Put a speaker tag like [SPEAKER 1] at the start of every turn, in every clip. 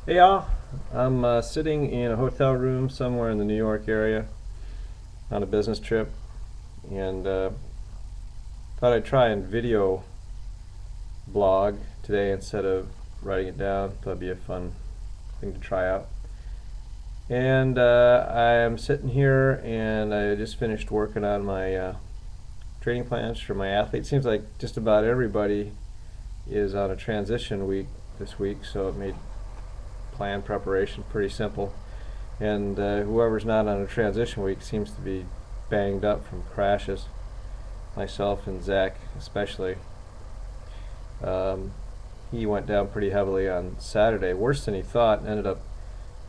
[SPEAKER 1] Hey y'all, I'm sitting in a hotel room somewhere in the New York area on a business trip and thought I'd try and video blog today instead of writing it down. Thought it'd be a fun thing to try out. And I am sitting here and I just finished working on my training plans for my athletes. Seems like just about everybody is on a transition week this week, so it made plan preparation pretty simple. And whoever's not on a transition week seems to be banged up from crashes. Myself and Zach especially. Um, he went down pretty heavily on Saturday, worse than he thought, and ended up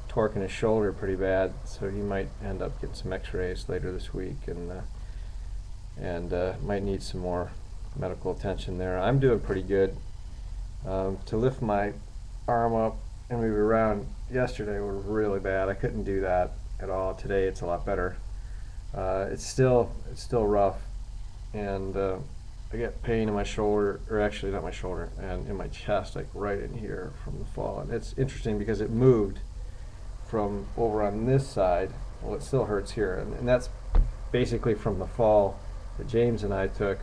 [SPEAKER 1] torquing his shoulder pretty bad. So he might end up getting some X-rays later this week, and might need some more medical attention there. I'm doing pretty good. To lift my arm up and move it around yesterday was really bad. I couldn't do that at all. Today it's a lot better. It's still rough, and I get pain in my shoulder, or actually not my shoulder, and in my chest, like right in here from the fall. And it's interesting because it moved from over on this side. Well, it still hurts here, and that's basically from the fall that James and I took.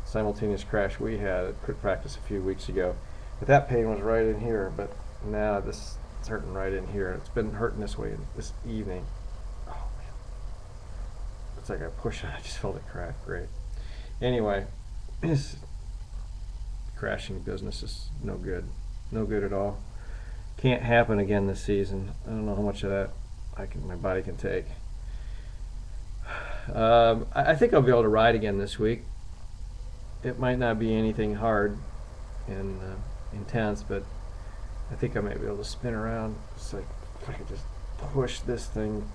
[SPEAKER 1] Simultaneous crash we had at crit practice a few weeks ago. But that pain was right in here, but now this it's hurting right in here. It's been hurting this way this evening. Oh man, it's like I pushed it. I just felt it crack. Great. Anyway, this crashing business is no good. No good at all. Can't happen again this season. I don't know how much of that my body can take. I think I'll be able to ride again this week. It might not be anything hard and intense, but I think I might be able to spin around. It's like if I could just push this thing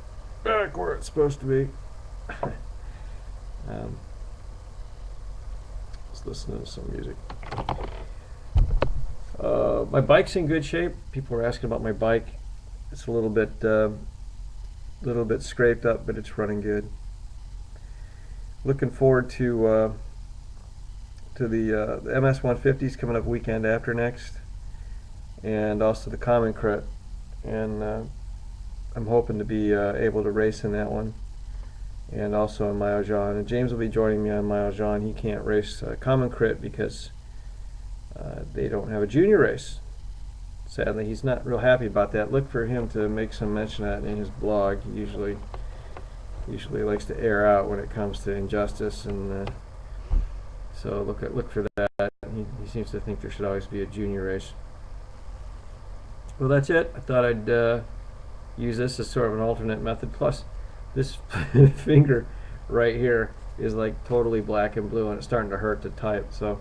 [SPEAKER 1] back where it's supposed to be. Let's listen to some music. My bike's in good shape. People are asking about my bike. It's a little bit scraped up, but it's running good. Looking forward to the MS 150s coming up weekend after next, and also the Common Crit, and I'm hoping to be able to race in that one, and also on Mile John. And James will be joining me on Mile John. He can't race Common Crit because they don't have a junior race. Sadly, he's not real happy about that. Look for him to make some mention of that in his blog. He usually likes to air out when it comes to injustice, and so look for that. He seems to think there should always be a junior race. Well, that's it. I thought I'd use this as sort of an alternate method. Plus, this finger right here is like totally black and blue, and it's starting to hurt to type. So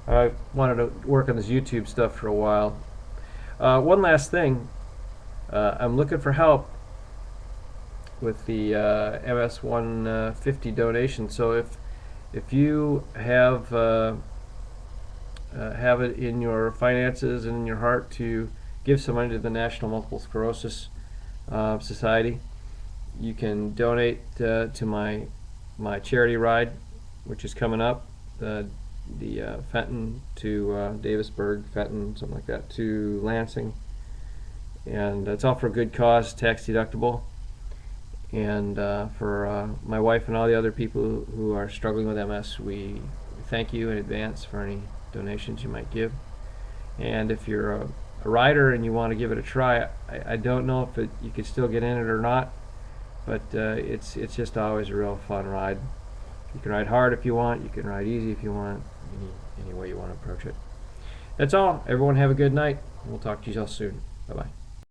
[SPEAKER 1] I wanted to work on this YouTube stuff for a while. One last thing. I'm looking for help with the MS 150 donation. So if you have it in your finances and in your heart to give some money to the National Multiple Sclerosis Society, you can donate to my charity ride, which is coming up. The Fenton to Davisburg, Fenton, something like that, to Lansing, and it's all for a good cause, tax deductible. And for my wife and all the other people who are struggling with MS, we thank you in advance for any donations you might give. And if you're a rider and you want to give it a try, I don't know if you could still get in it or not, but it's just always a real fun ride. You can ride hard if you want, you can ride easy if you want, any way you want to approach it. That's all. Everyone have a good night. We'll talk to you all soon. Bye-bye.